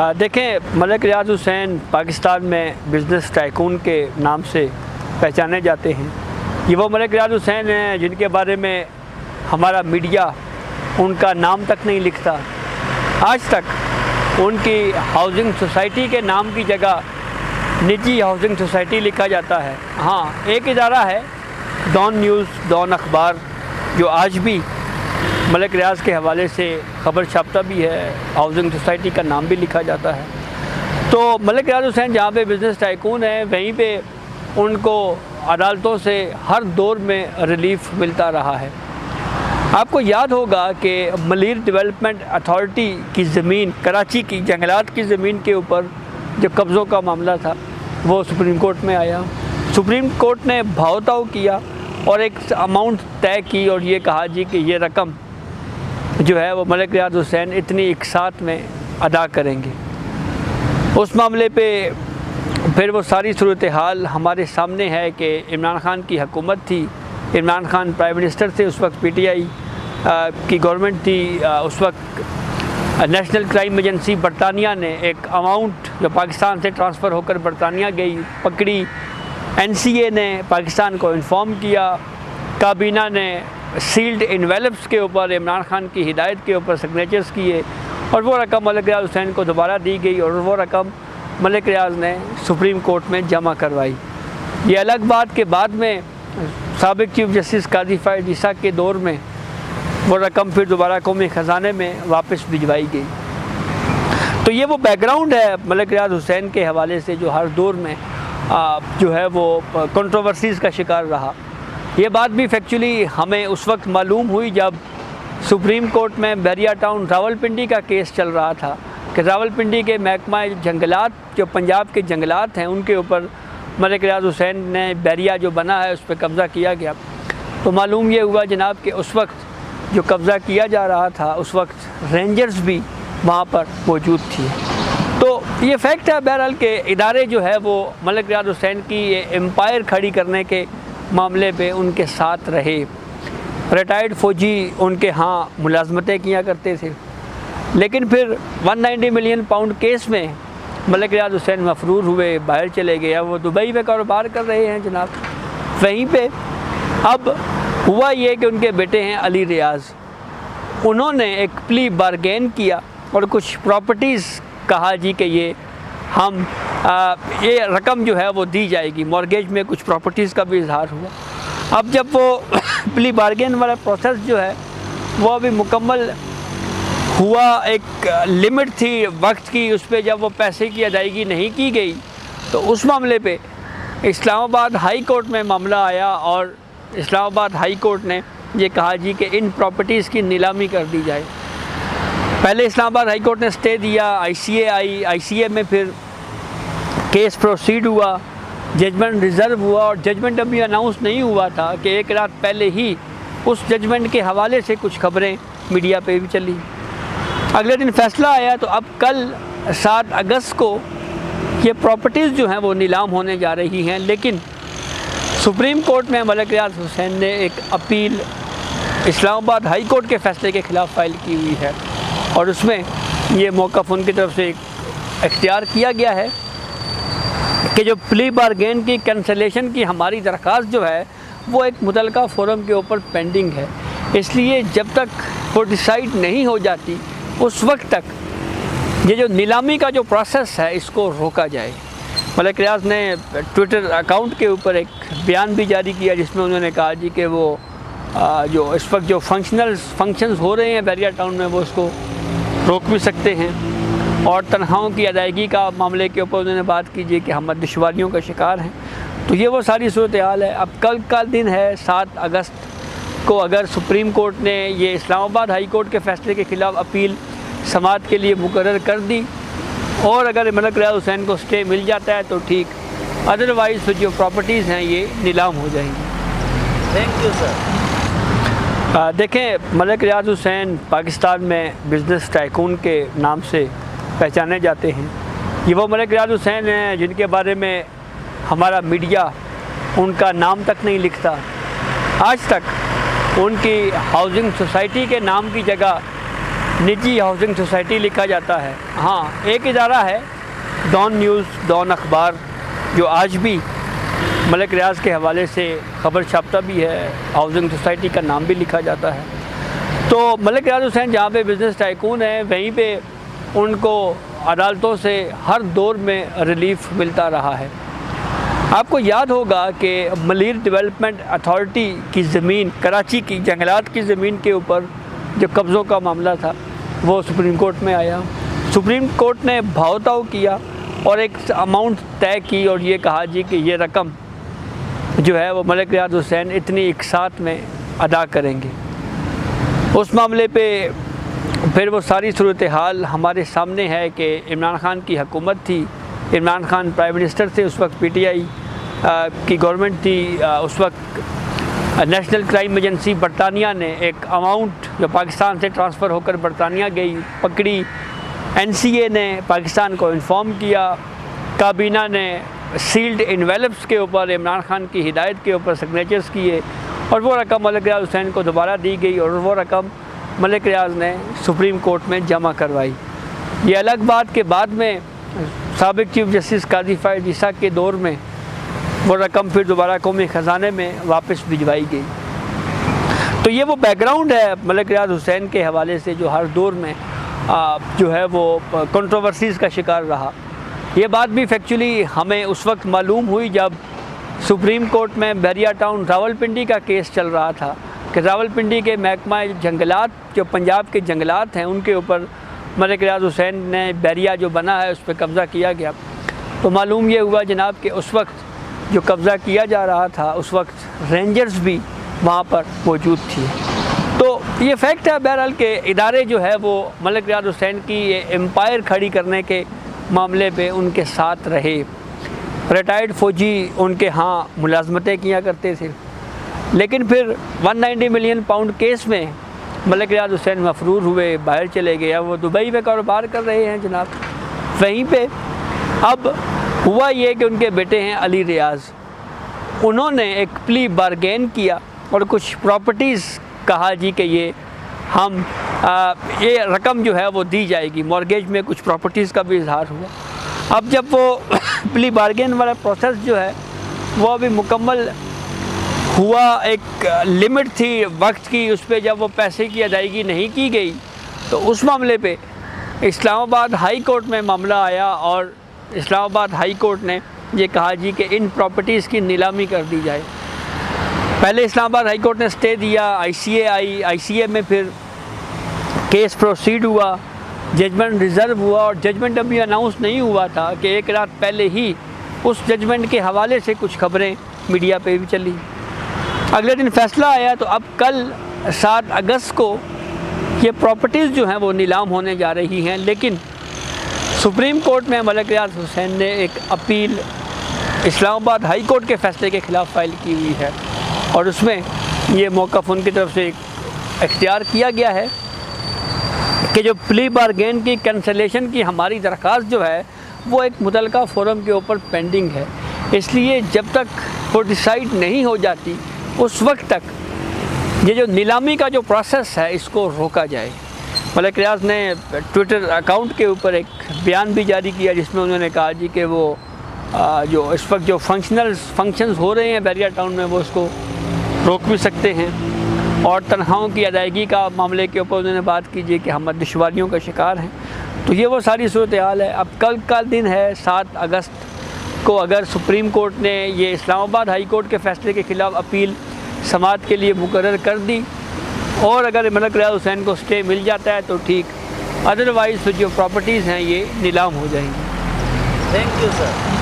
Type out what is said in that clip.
देखें, मलिक रियाज हुसैन पाकिस्तान में business tycoon के नाम से पहचाने जाते हैं। ये वो मलिक रियाज हुसैन हैं जिनके बारे में हमारा मीडिया उनका नाम तक नहीं लिखता। आज तक उनकी हाउसिंग सोसाइटी के नाम की जगह निजी हाउसिंग सोसाइटी लिखा जाता है। हाँ, एक इदारा है डॉन न्यूज़, डॉन अखबार, जो आज भी मलिक रियाज के हवाले से ख़बर छापता भी है, हाउसिंग सोसाइटी का नाम भी लिखा जाता है। तो मलिक रियाज हुसैन जहाँ पे बिज़नेस टाइकून है, वहीं पे उनको अदालतों से हर दौर में रिलीफ मिलता रहा है। आपको याद होगा कि मलीर डेवलपमेंट अथॉरिटी की ज़मीन, कराची की जंगलात की ज़मीन के ऊपर जो कब्ज़ों का मामला था वो सुप्रीम कोर्ट में आया। सुप्रीम कोर्ट ने भाव-ताव किया और एक अमाउंट तय की और ये कहा जी कि ये रकम जो है वो मलिक रियाज हुसैन इतनी एक साथ में अदा करेंगे। उस मामले पे फिर वो सारी सूरत हाल हमारे सामने है कि इमरान खान की हुकूमत थी, इमरान खान प्राइम मिनिस्टर थे, उस वक्त PTI की गवर्नमेंट थी। उस वक्त नेशनल क्राइम एजेंसी बरतानिया ने एक अमाउंट जो पाकिस्तान से ट्रांसफ़र होकर बरतानिया गई पकड़ी। NCA ने पाकिस्तान को इन्फॉर्म किया, काबीना ने सील्ड इन्वेलप्स के ऊपर इमरान खान की हिदायत के ऊपर सिग्नेचर्स किए और वो रकम मलिक रियाज हुसैन को दोबारा दी गई और वो रकम मलिक रियाज ने सुप्रीम कोर्ट में जमा करवाई। ये अलग बात के बाद में साबिक चीफ जस्टिस काजी फ़ायद ईसा के दौर में वो रकम फिर दोबारा कौमी ख़जाने में वापस भिजवाई गई। तो ये वो बैकग्राउंड है मलिक रियाज हुसैन के हवाले से जो हर दौर में जो है वो कंट्रोवर्सीज़ का शिकार रहा। ये बात भी फैक्चुअली हमें उस वक्त मालूम हुई जब सुप्रीम कोर्ट में बैरिया टाउन रावलपिंडी का केस चल रहा था कि रावलपिंडी के महकमा जंगलात, जो पंजाब के जंगलात हैं, उनके ऊपर मलिक रियाज हुसैन ने बैरिया जो बना है उस पर कब्ज़ा किया गया। तो मालूम ये हुआ जनाब कि उस वक्त जो कब्ज़ा किया जा रहा था उस वक्त रेंजर्स भी वहाँ पर मौजूद थी। तो ये फैक्ट है बहरहाल के इदारे जो है वो मलिक रियाज हुसैन की ये एम्पायर खड़ी करने के मामले पे उनके साथ रहे। रिटायर्ड फ़ौजी उनके यहाँ मुलाजमतें किया करते थे, लेकिन फिर 190 मिलियन पाउंड केस में मलिक रियाज हुसैन मफरूर हुए, बाहर चले गए। अब वो दुबई में कारोबार कर रहे हैं जनाब। वहीं पे अब हुआ ये कि उनके बेटे हैं अली रियाज, उन्होंने एक प्ली बारगेन किया और कुछ प्रॉपर्टीज़ कहा जी कि ये हम ये रकम जो है वो दी जाएगी। मॉर्गेज में कुछ प्रॉपर्टीज़ का भी इजहार हुआ। अब जब वो प्ली बारगेन वाला प्रोसेस जो है वो अभी मुकम्मल हुआ, एक लिमिट थी वक्त की, उस पर जब वो पैसे की अदायगी नहीं की गई तो उस मामले पे इस्लामाबाद हाई कोर्ट में मामला आया और इस्लामाबाद हाई कोर्ट ने ये कहा जी कि इन प्रॉपर्टीज़ की नीलामी कर दी जाए। पहले इस्लामाबाद हाई कोर्ट ने स्टे दिया, ICA आई, ICA में फिर केस प्रोसीड हुआ, जजमेंट रिज़र्व हुआ और जजमेंट अभी अनाउंस नहीं हुआ था कि एक रात पहले ही उस जजमेंट के हवाले से कुछ खबरें मीडिया पे भी चली। अगले दिन फ़ैसला आया तो अब कल 7 अगस्त को ये प्रॉपर्टीज़ जो हैं वो नीलाम होने जा रही हैं। लेकिन सुप्रीम कोर्ट में मलिक रियाज हुसैन ने एक अपील इस्लामाबाद हाई कोर्ट के फ़ैसले के ख़िलाफ़ फ़ाइल की हुई है और उसमें ये मौक़िफ़ उनकी तरफ से इख्तियार किया गया है कि जो प्ली बारगेन की कैंसलेशन की हमारी दरख्वास्त जो है वो एक मुतलका फोरम के ऊपर पेंडिंग है। इसलिए जब तक वो डिसाइड नहीं हो जाती उस वक्त तक ये जो नीलामी का जो प्रोसेस है इसको रोका जाए। मलिक रियाज ने ट्विटर अकाउंट के ऊपर एक बयान भी जारी किया जिसमें उन्होंने कहा जी कि वो जो इस वक्त जो फंक्शंस हो रहे हैं बैरिया टाउन में वो उसको रोक भी सकते हैं और तनख्वाहों की अदायगी का मामले के ऊपर उन्होंने बात कीजिए कि हम दुश्वारियों का शिकार हैं। तो ये वो सारी सूरत हाल है। अब कल का दिन है 7 अगस्त को, अगर सुप्रीम कोर्ट ने ये इस्लामाबाद हाई कोर्ट के फ़ैसले के ख़िलाफ़ अपील समाअत के लिए मुकर्रर कर दी और अगर मलिक रियाज हुसैन को स्टे मिल जाता है तो ठीक, अदरवाइज़ फिर जो प्रॉपर्टीज़ हैं ये नीलाम हो जाएंगी। Thank you sir. देखें, मलिक रियाज हुसैन पाकिस्तान में बिज़नेस टाइकून के नाम से पहचाने जाते हैं। ये वो मलिक रियाज हुसैन हैं जिनके बारे में हमारा मीडिया उनका नाम तक नहीं लिखता। आज तक उनकी हाउसिंग सोसाइटी के नाम की जगह निजी हाउसिंग सोसाइटी लिखा जाता है। हाँ, एक इदारा है डॉन न्यूज़, डॉन अखबार, जो आज भी मलिक रियाज के हवाले से ख़बर छापता भी है, हाउसिंग सोसाइटी का नाम भी लिखा जाता है। तो मलिक रियाज हुसैन जहाँ पे बिज़नेस टाइकून है, वहीं पे उनको अदालतों से हर दौर में रिलीफ मिलता रहा है। आपको याद होगा कि मलीर डेवलपमेंट अथॉरिटी की ज़मीन, कराची की जंगलात की ज़मीन के ऊपर जो कब्ज़ों का मामला था, वो सुप्रीम कोर्ट में आया। सुप्रीम कोर्ट ने भाव-ताव किया और एक अमाउंट तय की और ये कहा जी कि ये रकम जो है वो मलिक रियाज हुसैन इतनी एक साथ में अदा करेंगे। उस मामले पे फिर वो सारी सूरत हाल हमारे सामने है कि इमरान खान की हुकूमत थी, इमरान खान प्राइम मिनिस्टर थे, उस वक्त पीटीआई की गवर्नमेंट थी। उस वक्त नेशनल क्राइम एजेंसी बरतानिया ने एक अमाउंट जो पाकिस्तान से ट्रांसफ़र होकर बरतानिया गई पकड़ी। एनसीए ने पाकिस्तान को इन्फॉर्म किया, काबीना ने सील्ड इन्वेलप्स के ऊपर इमरान खान की हिदायत के ऊपर सिग्नेचर्स किए और वो रकम मलिक रियाज हुसैन को दोबारा दी गई और वो रकम मलिक रियाज ने सुप्रीम कोर्ट में जमा करवाई। ये अलग बात के बाद में साबिक चीफ जस्टिस काजी फ़ायज़ ईसा के दौर में वो रकम फिर दोबारा कौमी ख़जाने में वापस भिजवाई गई। तो ये वो बैकग्राउंड है मलिक रियाज हुसैन के हवाले से, जो हर दौर में जो है वो कंट्रोवर्सीज़ का शिकार रहा। ये बात भी फैक्चुअली हमें उस वक्त मालूम हुई जब सुप्रीम कोर्ट में बैरिया टाउन रावलपिंडी का केस चल रहा था कि रावलपिंडी के महकमा जंगलात, जो पंजाब के जंगलात हैं, उनके ऊपर मलिक रियाज हुसैन ने बैरिया जो बना है उस पर कब्ज़ा किया गया। तो मालूम ये हुआ जनाब कि उस वक्त जो कब्ज़ा किया जा रहा था, उस वक्त रेंजर्स भी वहाँ पर मौजूद थी। तो ये फैक्ट है बहरहाल के इदारे जो है वो मलिक रियाज हुसैन की ये एम्पायर खड़ी करने के मामले पे उनके साथ रहे। रिटायर्ड फ़ौजी उनके यहाँ मुलाजमतें किया करते थे, लेकिन फिर 190 मिलियन पाउंड केस में मलिक रियाज हुसैन मफरूर हुए, बाहर चले गए। अब वो दुबई में कारोबार कर रहे हैं जनाब। वहीं पे अब हुआ ये कि उनके बेटे हैं अली रियाज, उन्होंने एक प्ली बारगेन किया और कुछ प्रॉपर्टीज़ कहा जी कि ये हम ये रकम जो है वो दी जाएगी। मॉर्गेज में कुछ प्रॉपर्टीज़ का भी इजहार हुआ। अब जब वो प्ली बारगेन वाला प्रोसेस जो है वो अभी मुकम्मल हुआ, एक लिमिट थी वक्त की, उस पर जब वो पैसे की अदायगी नहीं की गई तो उस मामले पे इस्लामाबाद हाई कोर्ट में मामला आया और इस्लामाबाद हाई कोर्ट ने ये कहा जी कि इन प्रॉपर्टीज़ की नीलामी कर दी जाए। पहले इस्लामाबाद हाई कोर्ट ने स्टे दिया, आईसीए आई, आईसीए में फिर केस प्रोसीड हुआ, जजमेंट रिज़र्व हुआ और जजमेंट अभी अनाउंस नहीं हुआ था कि एक रात पहले ही उस जजमेंट के हवाले से कुछ खबरें मीडिया पे भी चली। अगले दिन फैसला आया। तो अब कल 7 अगस्त को ये प्रॉपर्टीज़ जो हैं वो नीलाम होने जा रही हैं, लेकिन सुप्रीम कोर्ट में मलिक रियाज हुसैन ने एक अपील इस्लामाबाद हाई कोर्ट के फ़ैसले के ख़िलाफ़ फ़ाइल की हुई है और उसमें ये मौक़िफ़ उनकी तरफ से इख्तियार किया गया है कि जो प्ली बारगेन की कैंसलेशन की हमारी दरख्वास्त जो है वो एक मुतलका फोरम के ऊपर पेंडिंग है। इसलिए जब तक वो डिसाइड नहीं हो जाती उस वक्त तक ये जो नीलामी का जो प्रोसेस है इसको रोका जाए। मलिक रियाज ने ट्विटर अकाउंट के ऊपर एक बयान भी जारी किया जिसमें उन्होंने कहा जी कि वो जो इस वक्त जो फंक्शंस हो रहे हैं बैरिया टाउन में वो उसको रोक भी सकते हैं और तनख्वाहों की अदायगी का मामले के ऊपर उन्होंने बात कीजिए कि हम दुश्वारियों का शिकार हैं। तो ये वो सारी सूरत हाल है। अब कल का दिन है 7 अगस्त को, अगर सुप्रीम कोर्ट ने ये इस्लामाबाद हाई कोर्ट के फ़ैसले के ख़िलाफ़ अपील समाअत के लिए मुकर्रर कर दी और अगर मलिक रियाज हुसैन को स्टे मिल जाता है तो ठीक, अदरवाइज़ जो प्रॉपर्टीज़ हैं ये नीलाम हो जाएंगी। Thank you sir.